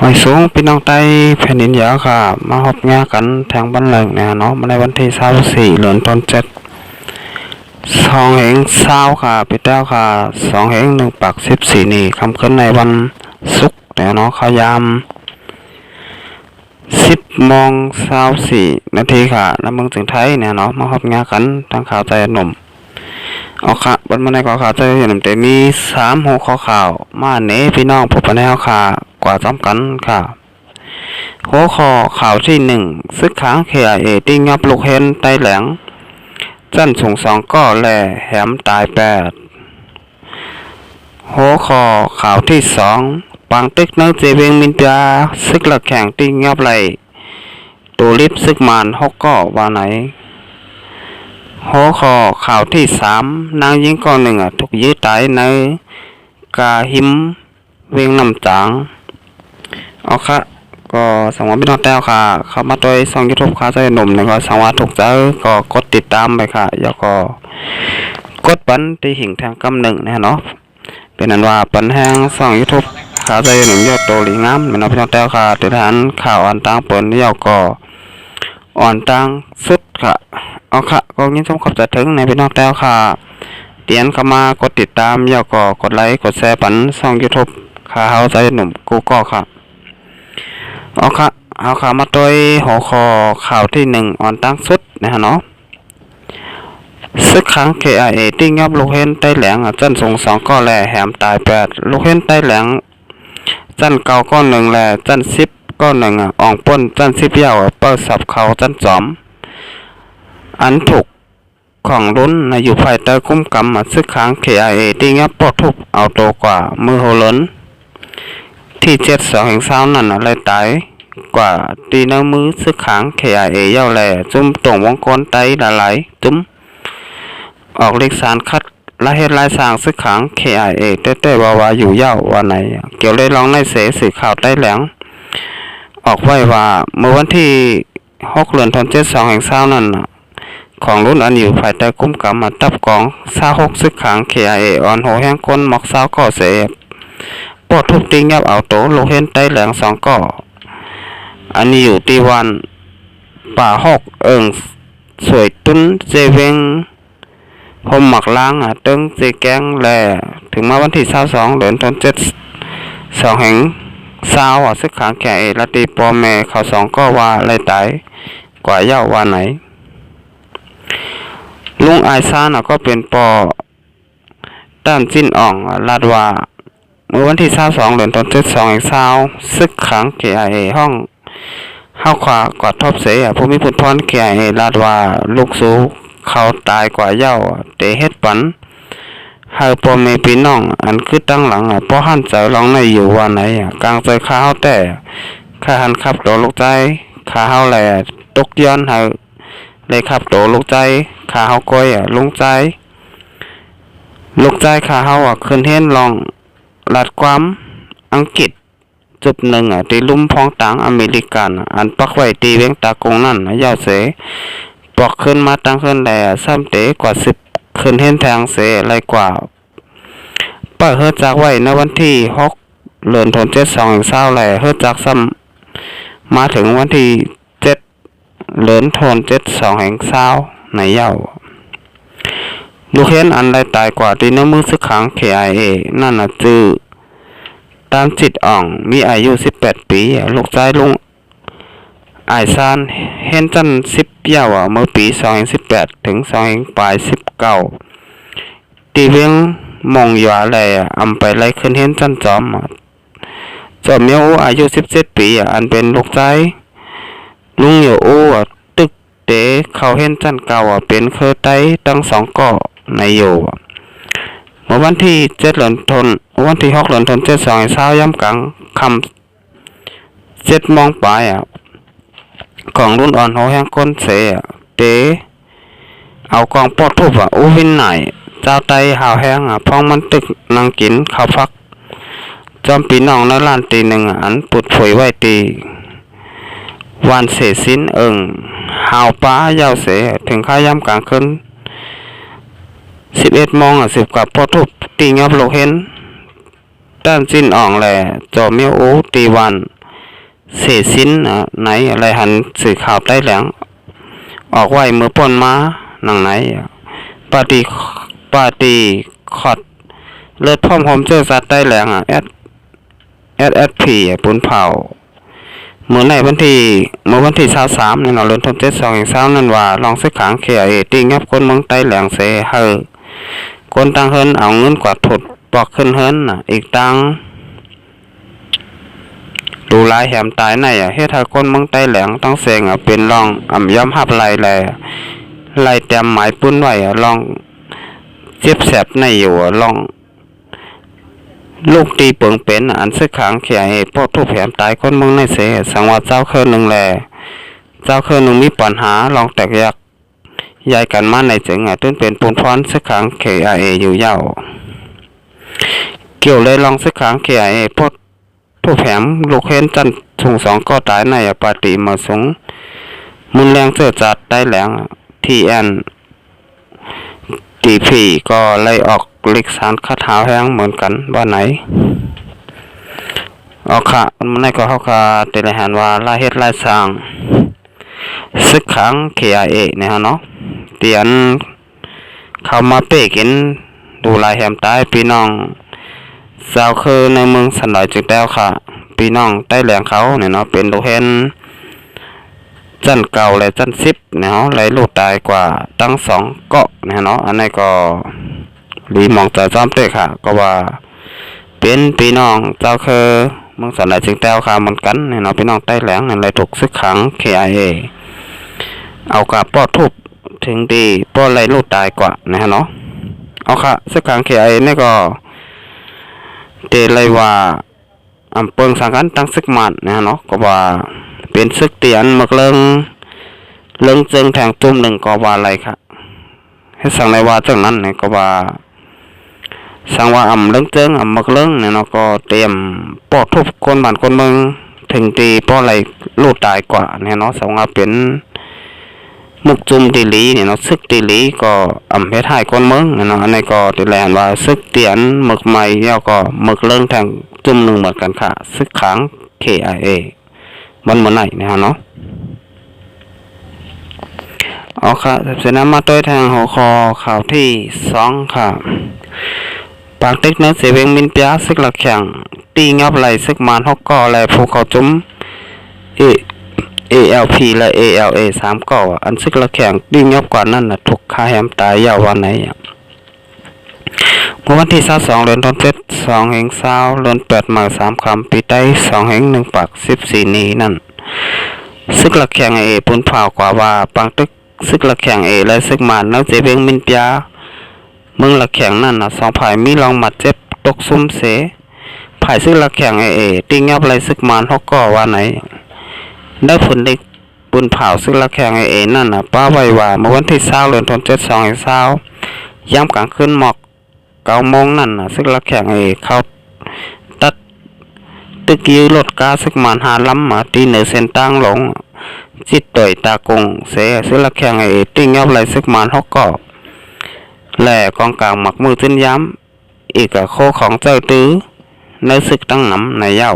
หอยสูงพี่น้องใต้แผ่นดินใหญ่ค่ะมาฮอบงากันแทงบันเลิงเนี่ยเนาะมาในวันที่24เดือนธันวาคม2 ค่ะพี่แต้วค่ะ2 1 ปัก 14นี่คำขึ้นในวันศุกร์เนี่ยเนาะขยาม10 โมง 24 นาทีค่ะน้ำเมืองถึงไทยเนี่ยเนาะมาฮอบงากันทางข่าวใจหนุ่มเอาค่ะบนมาในข่าวใจหนุ่มแต่มี3 หัวข้อข่าวมาเนพี่น้องพบกันแนวค่ะกว่าซ้ำกันค่ะหัวข้อข่าวที่1ซึกค้าง KIA ติ้งยับลูกเห็นไต้แหลงจันส่ง2ก็แลแหมตาย8หัวข้อข่าวที่2ปังตึกเนื้อเจเวงมินตาซึกหลักแข่งติ้งยับไหลตัวลิบซึกมาน6ก็ว่าไหนหัวข้อข่าวที่3นางยิงก่อน1ถูกยื้อตายในกาหิมเวียงน้ำจางเอาค่ะก็สังวรพี่น้องแต้วค่ะเข้ามาโดยช่อง YouTube ค่ะใจหนุ่มแล้วก็สังวรถูกใจก็กดติดตามไปค่ะแล้วก็กดปันที่หิ่งทางกำหนึ่งนะเนาะเป็นนั้นว่าปันแห้งช่อง YouTube ค่ะใจหนุ่มยอดโตหลีงามพี่น้องแต้วค่ะติดตามข่าวอันต่างเปิดแล้วก็อ่อนต่างสุดค่ะเอาค่ะก็ยินชมขอบใจถึงในพี่น้องแต้วค่ะเตียนเข้ามากดติดตามแล้วก็กดไลค์กดแชร์ปันช่อง YouTube ค่ะเฮาใจหนุ่มกูก็ค่ะเอาข่าวมาโดยหัวข้อข่าวที่1อ่อนตั้งสุดนะฮะเนาะซึกค้าง KIA ติ้งยับลูกเห็นไต้แหลงจันส่ง2ก็แลแหมตาย8ลูกเห็นไต้แหลงจัน9ก็1แลจัน10ก็1อ่องป้นจัน10ยาวเปิดสับเขาจันจอมอันถูกของรุ่นอยู่ภายใต้คุ้มกำซึกค้าง KIA ติ้งยับปอทุบเอาโตกว่ามือโหล้นที่72/20นั่นเลยตายกว่าตีน้ำมือซึกขัง KIA เย้าแหล่จุ่มตรงวงกลไตหลายๆจุ่มออกเลขสารคัดละเหตุลายสร้างซึกขัง KIA แต่ว่าอยู่เย้าว่าไหนเกี่ยวเลยลองในเสสื่อข่าวใต้แหลงออกไว้ว่าเมื่อวันที่6 เดือนธันวาคม2022นั่นของรุ่นอันอยู่ภายใต้คุ้มกำมาตับกอง26ซึกขัง KIA อ่อนโหแห้งคนหมอกเศร้าก่อเสพปอดทุบติ้งยับเอาโตลูกเห็นไต้แหลง2ก่ออันนี้อยู่ที่วันป่า6สวยตุ้นเจเวงพมหมักล้างตึงเจแกงแลถึงมาวันที่22 เดือนธันวาคม2020ซึกขัง KIA ละตีปอแม่เขา2ก็ว่าไรตายกว่าเย้าว่าไหนลุงไอซ่าก็เป็นปอด้านจิ้นอ่องลาดว่าเมื่อวันที่22 เดือนธันวาคม2020ซึกขัง KIA ห้องเข้าขวากอดทบเสียผู้มีผลพร KIA ลาดว่าลูกสูเขาตายกว่าเย้าเตเฮ็ดปันเฮาปอแม่พี่น้องอันคือตั้งหลังป้อหันใจร้องในอยู่ว่าไหนกลางใจข้าวแต่ข้าหันขับโตลูกใจขาเฮาแหล่ตกย้อนเฮาเลยขับโตลูกใจขาเฮาก้อยลุงใจลูกใจขาเฮาขึ้นเฮ็นลองลัดความอังกฤษจุดหนึ่งตีลุ่มพองต่างอเมริกันอันปักไว้ตีเวียงตากงนั่นยาวเสปอกขึ้นมาตั้งขึ้นแหล่ซ้ำเตะกว่า10ขึ้นเห็นแทงเสไรกว่าเปิดเฮือจากไว้ในวันที่6 เดือนธันวาคม2020แหล่เฮือจากซ้ำมาถึงวันที่7 เดือนธันวาคม2020ในเย้าลูกเห็นอันไรตายกว่าตีน้ำมือซึกขัง KIA นั่นจื้อตามจิตอ่องมีอายุ18 ปีลูกชายลุงไอซานเห็นจัน10 ยาวเมื่อปี2018 ถึง2019ตีเวียงมองหยาแลอำไปไล่ขึ้นเห็นจันจอมเมียวอายุ17 ปีอันเป็นลูกชายลุงเหยวตึกเตเขาเห็นจันเก่าเป็นเคยไต้ตั้ง2ก่อในอยู่เมื่อวันที่6 เดือนธันวาคม2020ย่ำกลางค่ำ7 โมงปลายของรุ่นอ่อนโหแห้งก้นเสเตเอากองปอดทุบอู้วินไหนเจ้าไตหาวแห้งพองมันตึกนางกินข้าวฟักจอมปีน้องในล้านตีหนึ่งอันปุดผุยไว้ตีวันเสสิ้นหาวป้ายาวเสถึงข้าย่ำกลางคืน11 โมง10กับปอดทุบตีงับโลเห็นด้านจิ้นอ่องแหล่จอเมียวตีวัน เศษสินไหนอะไรหันสื่อข่าวใต้แหลงออกไว้เมื่อป่นมาหนังไหนปาตีคอดเลือดพร้อมหอมเจอสัตว์ใต้แหลงSSP ปุนเผาเมื่อวันที่23นี่เนาะเดือนธันวาคม2022นั่นว่าลองศึกขังเขียติงับคนเมืองใต้แหลงเสเฮอคนตังเฮินเอาเงินกว่าถุดปอกขึ้นเฮินอีกตังดูลายแหมตายในเฮ็ดให้คนเมืองใต้แหลงต้องเสงเป็นรองย่อมหับไหลแลเตรียมหมายปุ้นไว้ลองเจ็บแสบในอยู่ลองลูกตีเปิงเป็นอันซึกขังเขียให้พวกทุกแผมตายคนเมืองในเสสังว่าเจ้าเคยหนึ่งแลเจ้าเคยหนึ่งมีปัญหาลองแตกแยกยายกันมาในจึงต้นเป็นปูนพรซึกขังเขียอยู่ยาวเกี่ยวเลยลองซึกขังเขียให้พวกทุกแผมลูกเห็นจันถุงสองก็ตายในปาติมาสงมุนแรงเจอจัดได้แหลงTN TPก็ไล่ออกลิกสารคาถาแห้งเหมือนกันว่าไหนออกค่ะมันก็เขาค่ะแต่ละหันว่าลายเฮ็ดลายสร้างซึกขัง KIA เนี่ยเนาะเตียนเข้ามาเป้กินดูลายแหมตายพี่น้องสาวคือในเมืองสันดอยจึกแต้วค่ะพี่น้องใต้แหลงเขาเนี่ยเนาะเป็นโลเฮนจันเก่าและจันซิปเนี่ยเนาะไหลลูกตายกว่าตั้ง2เกาะเนี่ยเนาะอันนี้ก็รีมองจะจอมเตะค่ะก็ว่าเป็นพี่น้องเจ้าคือเมืองสันดอยจึกแต้วค่ะเหมือนกันเนี่ยเนาะพี่น้องใต้แหลงเนี่ยเลยถูกซึกขัง KIA เอากับป้อทุบถึงดีป้อไหลลูกตายกว่านะฮะเนาะเอาค่ะซึกขัง KIA นี่ก็เตเลยว่าเปิงสังกันตั้งซึกมันนะเนาะก็ว่าเป็นซึกเตียนหมึกเลิงเจิงแทงตุ้มหนึ่งก็ว่าอะไรค่ะให้สั่งในว่าจังนั้นเนี่ยก็ว่าสั่งว่าเลิงเจิงหมึกเลิงเนี่ยเนาะก็เตรียมปอทุบคนบ้านคนเมืองถึงตีป้ออะไรลูกตายกว่าเนี่ยเนาะสั่งว่าเป็นมุกจุมตีหลีเนี่ยเนาะซึกตีหลีก็เฮ็ดให้คนเมืองเนี่ยเนาะอันนี้ก็ตีแลนว่าซึกเตียนหมึกใหม่แล้วก็หมึกเลิงแทงจุ่มหนึ่งเหมือนกันค่ะซึกขัง KIA มันเหมือนไหนนะฮะเนาะเอาค่ะเสร็จแล้วมาต้วยทางหัวคอข่าวที่2ค่ะปากติ๊กเนื้อเสเวงมินเปียซึกหลักแข่งตีงับไหลซึกมาน6ก่อและภูเขาจุ้มALP และ ALA 3ก่ออันซึกหลักแข่งตีงับกว่านั้นน่ะถูกฆ่าแหมตายยาววันไหนเมื่อวันที่22เดือนธันวาคม2020เดือน8มา3คำปีใต้2/1ปัก14นี้นั่นซึกหลักแข่งปุนเผากว่าว่าปังตึกซึกหลักแข่งและซึกมานแล้วเจเวงมินเปียเมืองหลักแข่งนั่น2ภายมีรองหมัดเจ็บตกซุ่มเสภายซึกหลักแข่งติงับไหลซึกมาน6ก่อว่าไหนได้ผลเด็กปุนเผาซึกหลักแข่งนั่นป้าไว้ว่าเมื่อวันที่20เดือนธันวาคม2020ย่ำกลางคืนหมอก9 โมงนั่นซึกหลักแข่งเข้าตัดตึกยืรถกาซึกมาน5ลำมาตีเหนือเส้นตั้งหลงจิตต่อยตากงเสซึกหลักแข่งติ้งยับไหลซึกมาน6ก่อแหล่กองกลางหมักมือตื้นย้ำอีกโคของเจ้าตื้อในซึกตั้งน้ำในเย้า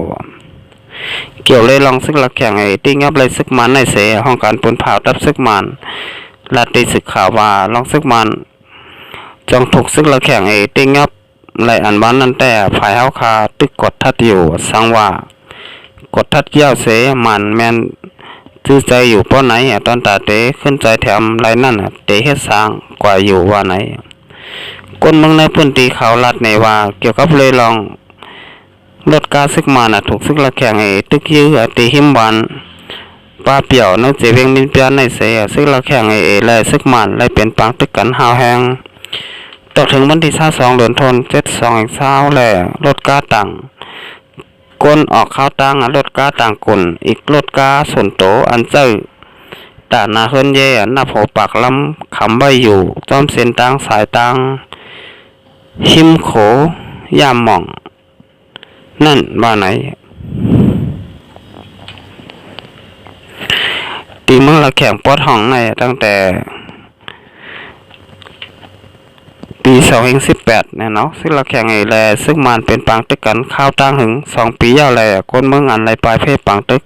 เกี่ยวเลยลองซึกหลักแข่งติ้งยับไหลซึกมานในเสห้องการปนเผาดับซึกมานลาตีศึกข่าวว่าลองซึกมานจงถูกซึกหลักแข่งติ้งยับไหลอันบ้านนั่นแต่ฝ่ายเฮาคาตึกกดทัดอยู่สังว่ากดทัดเย้าเสมันแมนจื้อใจอยู่ป้อไหนตอนตาเตขึ้นใจแถมไรนั่นเตเฮ็ดสร้างกว่าอยู่ว่าไหนคนเมืองในพื้นที่เขาลัดในว่าเกี่ยวกับเลยลองรถกาซึกมาถูกซึกหลักแข่งตึกยื้อตีหิมวันป้าเปี่ยวนึกเจเวงมินเปียในเสซึกหลักแข่งและซึกมันไล่เปลี่ยนปังตึกกันหาวแหงต่อถึงวันที่22เดือนธันวาคม72และรถกาตังกลออกข้าวตังรถกาต่างกลอีกรถกาส่วนโตอันเจ้าตานาเฮินเย่หน้าโผปากลำขำใบอยู่จอมเส้นตังสายตังหิมโขยามหม่องนั่นบ้านไหนตีเมืองละแข่งปอดห้องในตั้งแต่ปี2018เนี่ยเนาะซึ่งเราแข่งแลซึ่งมันเป็นปังตึกกันข้าวตั้งถึง2 ปียาวแลคนเมืองอันไรปลายเพศปังตึก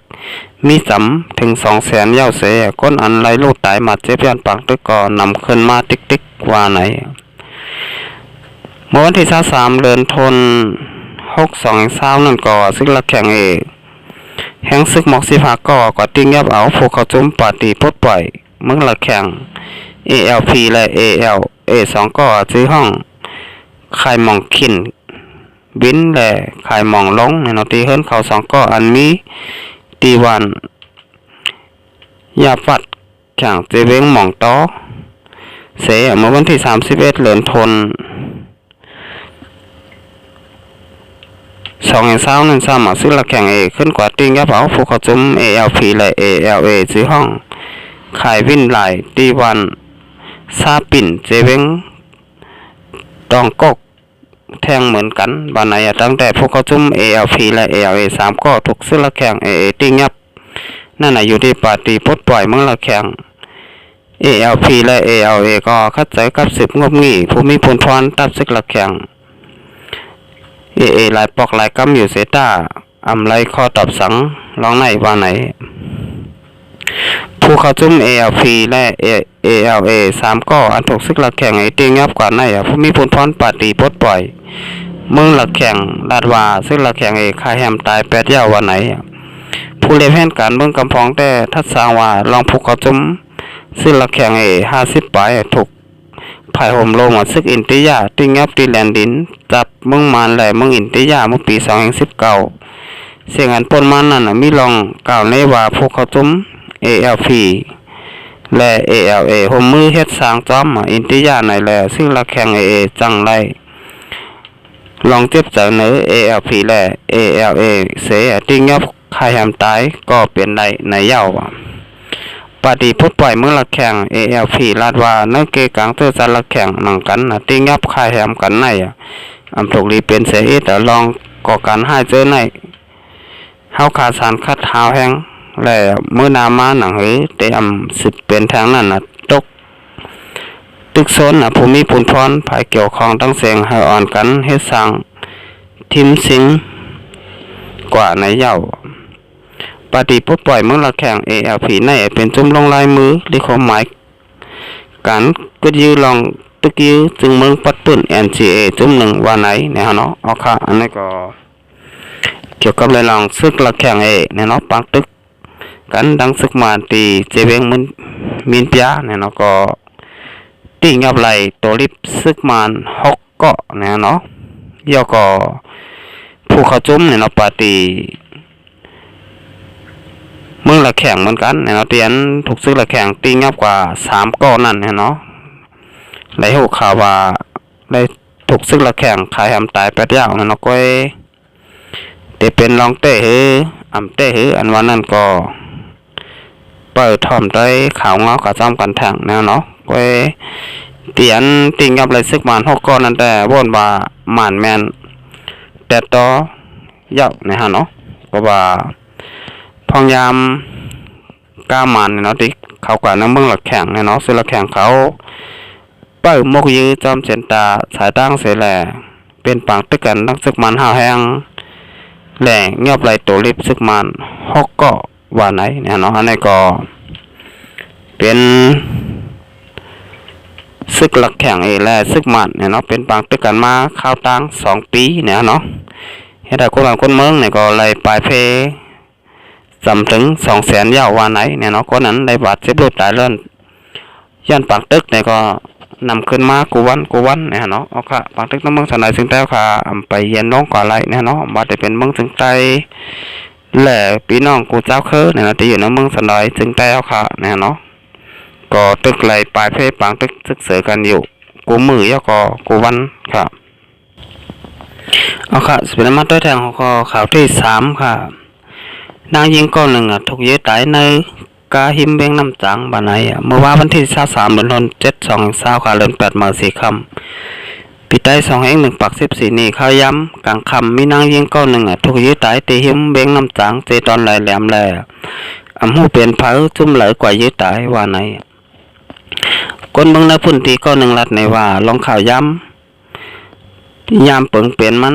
มีสำถึง200,000เย้าเสก้นอันไรลูกตายมาเจ็บย้อนปากตึกก็นำขึ้นมาติ๊กๆว่าไหนเมื่อวันที่23เดือนธัน62นั่นก็ซึ่งละแข่งแห่งศึกหมอก15ก็ติ้งยับเอาพวกเขาจุ่มปาร์ตี้ปลดปล่อยเมืองละแข่ง ALP และ ALA 2ก็ซื้อห้องคายมองขินบินและคายมองลงในนตีเฮิรนเขา2ก็อันมีตีวันยาฟัดแข่งเจเวงหมองต้อเสียเมื่อวันที่31เดือนธัน2นั่นซ้ำซึ่งละแข่งขึ้นกว่าติ้งยับเอาพวกเขาจุ่ม ALP และ ALA ซื้อห้องขายวินไหลตีวันซาปิ่นเจเวงตองกกแทงเหมือนกันบานไหนตั้งแต่พวกเขาจุ่ม ALP และ ALA 3ก็ถูกซึ่งละแข่งติ้งยับนั่นอยู่ที่ปาร์ตี้ปลดปล่อยเมืองละแข่ง ALP และ ALA ก็คัดใจกับสืบงบงี้ผู้มีผลพรตับซึกละแข่งหลายปอกหลายกำอยู่เสตาอำไรข้อตอบสังร้องไหนว่าไหนผู้เข้าจุ่ม ALP และ ALA 3ก็อันถูกซึกละแข่งตีงับกว่าไหนผู้มีผลพรปาร์ตี้ปลดปล่อยเมืองละแข่งลาดว่าซึกละแข่งคายแฮมตาย8 ยาวว่าไหนผู้เล่นแผนการเมืองกำพองแต่ทัดสางว่าลองผู้เขาจุ่มซึกละแข่ง50 ปลายถูกภายห่มโลมาซึกอินติยาติ้งยับตีแลนดินจับเมืองมานและเมืองอินติยาเมื่อปี2019เสียงอันปนมันนั่นมีลองกล่าวในว่าพวกเขาจุ่ม ALP และ ALA ห่มมือเฮ็ดสร้างจอมอินติยาในแลซึ่งละแข่งจังไรลองเจ็บใจเนื้อ ALP และ ALA เสียติ้งยับคายแฮมตายก็เป็นไรในเย้าปาร์ตี้ปลดปล่อยเมืองละแข่ง ALP ลาดว่าเนื้อเกกลางเตอร์จันละแข่งหนังกันติ้งยับคายแฮมกันในอำถูกรีเป็นเสียแต่ลองก่อการให้เจอในเฮาขาสารคัดหาวแห้งและเมื่อนามาหนังเฮเตอำ10เป็นทางนั้นตกตึกโซนภูมิปุนพรภายเกี่ยวข้องตั้งเสียงให้อ่อนกันเฮ็ดสร้างทิมสิงกว่าในเย้าปาร์ตี้ปลดปล่อยเมืองละแข่ง ALP ในเป็นจุ่มลงลายมือหรือความหมายการกดยื้อลองตึกยื้อจึงเมืองปัดปืน NCA จุ่มหนึ่งว่าไหนเนี่ยเนาะเอาค่ะอันนี้ก็เกี่ยวกับเรื่องลองซึกละแข่งเนี่ยเนาะปังตึกกันดังซึกมาตีเจเวงมันมีนเปียเนี่ยเนาะก็ตีงับไหลตัวริบซึกมาน6ก็เนี่ยเนาะเกี่ยวก็ผู้เขาจุ่มเนี่ยเนาะปาร์ตี้เมืองละแข่งเหมือนกันเนี่ยเนาะเตียนถูกซื้อละแข่งตีงับกว่า3ก้อนนั่นเนี่ยเนาะได้หูข่าวว่าได้ถูกซื้อละแข่งขายทำตาย8 ยาวเนี่ยเนาะก็แต่เป็นลองเตะอำเตะอันวันนั้นก็เปิดถ่อมได้ข่าวเงากับจ้ำกันแทงแนวเนาะก็เตียนตีงับเลยซึกมัน6ก้อนนั่นแต่ว่นว่าหมานแมนแต่ต่อยาวเนี่ยฮะเนาะก็ว่าพองยามก้ามันเนาะที่เขากว่าน้ำเมืองหลักแข่งเนาะซื้อหลักแข่งเขาเปิดมกยื้อจอมเจนตาสายตั้งเสียแหล่เป็นปังตึกกันตั้งซึกมันห้าวแห้งแหล่เงียบไหลตัวริบซึกมัน6ก็ว่าไหนเนี่ยเนาะอันนี้ก็เป็นซึกหลักแข่งแหล่ซึกมันเนี่ยเนาะเป็นปังตึกกันมาข้าวตั้ง2 ปีเนี่ยเนาะให้ได้คนเมืองเนี่ยก็เลยปลายเพจำถึง200,000ยาวว่าไหนเนี่ยเนาะคนนั้นได้บาดเจ็บเลือดตายเลื่อนย่านปากตึกเนี่ยก็นำขึ้นมากูวันเนี่ยเนาะเอาค่ะปากตึกน้ำเมืองสนายซึ่งแต่ค่ะไปเย็นน้องก่อไรเนี่ยเนาะบาดได้เป็นเมืองถึงใจแหล่พี่น้องกูเจ้าเคอเนี่ยที่อยู่ในเมืองสนายซึ่งแต่ค่ะเนี่ยเนาะก็ตึกไหลปลายเพปางตึกศึกเสือกันอยู่กูมือยาก็กูวันค่ะเอาค่ะสเปนมาตัวแทงของข่าวที่3ค่ะนางยิงก้อนหนึ่งถูกยึดตายในกาหิมเบงน้ำจังบานไหนเมื่อวันที่23เดือนธันวาคม7/20ค่ะเดือน8 มา4 ค่ำปีใต้2/1 ปัก14นี่เขาย้ำกลางค่ำมีนางยิงก้อนหนึ่งถูกยึดตายตีหิมเบงน้ำจังเจตอนไหลแหลมแหล่อำหูเปลี่ยนเผาจุ่มไหลกว่ายึดตายว่าไหนคนเมืองในพื้นที่ก้อนหนึ่งรัดในว่าลองข่าวย้ำยามเปิงเปลี่ยนมัน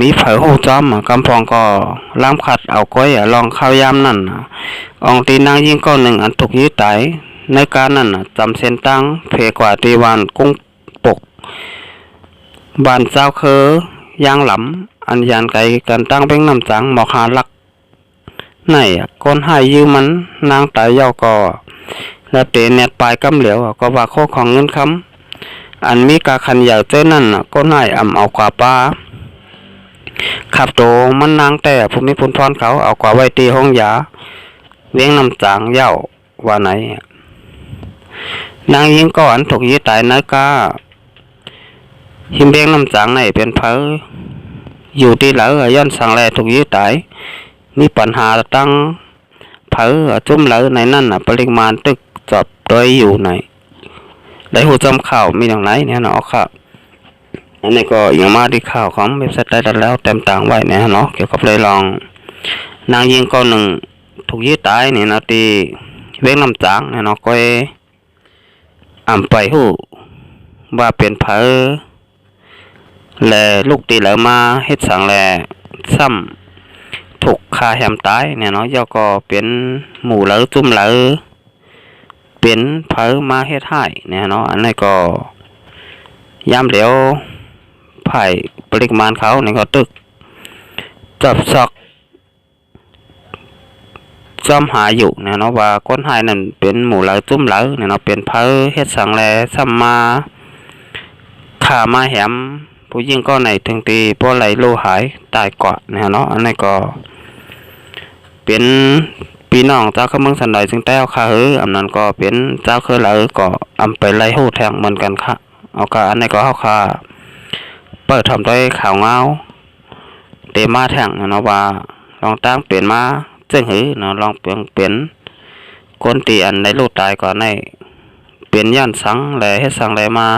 มีเผยหูจอมกำพองก็ล้ำขัดเอาก้อยลองข้าวยามนั่นอองตีนางยิงก้อนหนึ่งอันถูกยื้อไตในการนั้นจำเส้นตั้งเพกว่าตีวานกุ้งปกบานเจ้าเคอยางหลำอันยานไกกันตั้งเป้งน้ำจังหมอกหาลักไหนก้นหายยืมมันนางตายเย้าก็และเตเน็ตปลายกำเหลียวก็ว่าโคของเงินคำอันมีกาคันใหญ่เจ้นั่นก้นหายเอากว่าป้าขับโตมันนางแต่ภูมิพลพรเขาเอากว่าไว้ตีห้องยาเวียงน้ำจางเย้าว่าไหนนางยิงก่อนถูกยื้อตายนักกาหิมเบียงน้ำจางไหนเป็นเพออยู่ที่เหลือย่อนสังแลถูกยื้อตายมีปัญหาตั้งเผอจุ่มเหลือในนั่นปริมาณตึกจอบโดยอยู่ไหนได้หูจำข่าวมีอย่างไรเนี่ยเนาะค่ะอันนี้ก็อย่างมาที่ข่าวของเว็บไซต์ได้แล้วเต็มต่างไว้เนี่ยเนาะเกี่ยวกับเลยลองนางยิงก้อนหนึ่งถูกยื้อตายเนี่ยนะตีเวียงน้ำจางเนี่ยเนาะก็ไปหูว่าเป็นเผอและลูกตีเหลือมาเฮ็ดสังแลซ้ำถูกฆ่าแหมตายเนี่ยเนาะย่อก็เป็นหมู่เหลือจุ่มเหลือเป็นเผอมาเฮ็ดให้เนี่ยเนาะอันนี้ก็ยามเหลียวไผ่ปริมาณเขาเนี่ยก็ตึกจับซอกจอมหาอยู่เนี่ยเนาะว่าคนหายนั่นเป็นหมู่เหลือจุ่มเหลือเนี่ยเนาะเป็นเผอเฮ็ดสังแลซ้ำมาฆ่ามาแหมผู้ยิ่งก็ในถึงตีพวกไหลโลหายตายกว่าเนี่ยเนาะอันนี้ก็เป็นปีน้องเจ้าข้าเมืองสันดอยจึงแต้วค่ะอันนั้นก็เป็นเจ้าเคยเลยก็ไปไล่หูแทงเหมือนกันค่ะเอาค่ะอันนี้ก็เอาค่ะเปิดทำด้วยข่าวเงาเตมาแทงเนาะว่าลองตั้งเปลี่ยนมาเจ้งหือเนาะลองเปลี่ยนคนตีอันในลูกตายก่อนในเปลี่ยนย่านสังแหล่ให้สังแหล่มา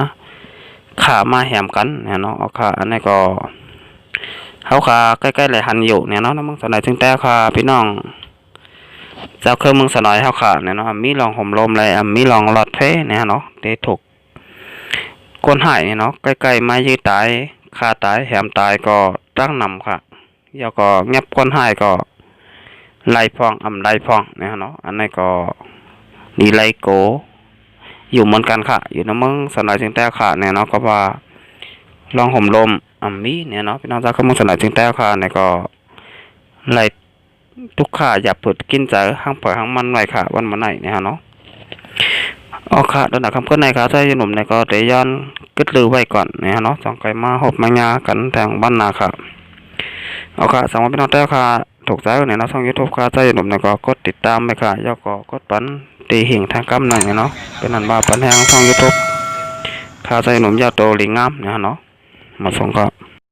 ขามาแหมกันเนี่ยเนาะเอาค่ะอันนี้ก็เขาขาใกล้ๆเลยหันอยู่เนี่ยเนาะมึงสนอยจึงแต่ค่ะพี่น้องเจ้าเครื่องมึงสนอยเขาขาเนี่ยเนาะมีลองห่มลมเลยมีลองหลอดเพเนี่ยเนาะได้ถูกก้นหายเนาะใกล้ๆมายืดตายขาตายแหมตายก็ตั้งนำค่ะแล้วก็เงียบก้นหายก็ไล่พองไล่พองเนี่ยเนาะอันนี้ก็ดีไลโกอยู่เหมือนกันค่ะอยู่น้ำมึงสนอยจึงแต่ค่ะเนี่ยเนาะก็ว่าลองห่มลมมีเนี่ยเนาะพี่น้องเจ้าก็มึงสนอยจึงแต่ค่ะเนี่ยก็ไล่ทุกข่าอย่าเปิดกินใจห้างปล่อยห้างมันไว้ค่ะวันมาไหนเนี่ยเนาะอ๋อค่ะโดนหนักคำพูดในค่ะใจหนุ่มเนี่ยก็เดี๋ยวย้อนกึดลือไว้ก่อนเนี่ยเนาะจองไก่มาหอบมายากันแทงบ้านนาค่ะเอาค่ะสำหรับพี่น้องเจ้าค่ะถูกใจเนี่ยเนาะช่องยูทูบค่ะใจหนุ่มเนี่ยก็กดติดตามไปค่ะย่อก็กดปันตีหิ่งทางกำหนังเนาะเป็นนันบ้าปันแหงช่องยูทูบข้าใจหนุ่มยาวโตลิงงามเนี่ยเนาะมาส่งก็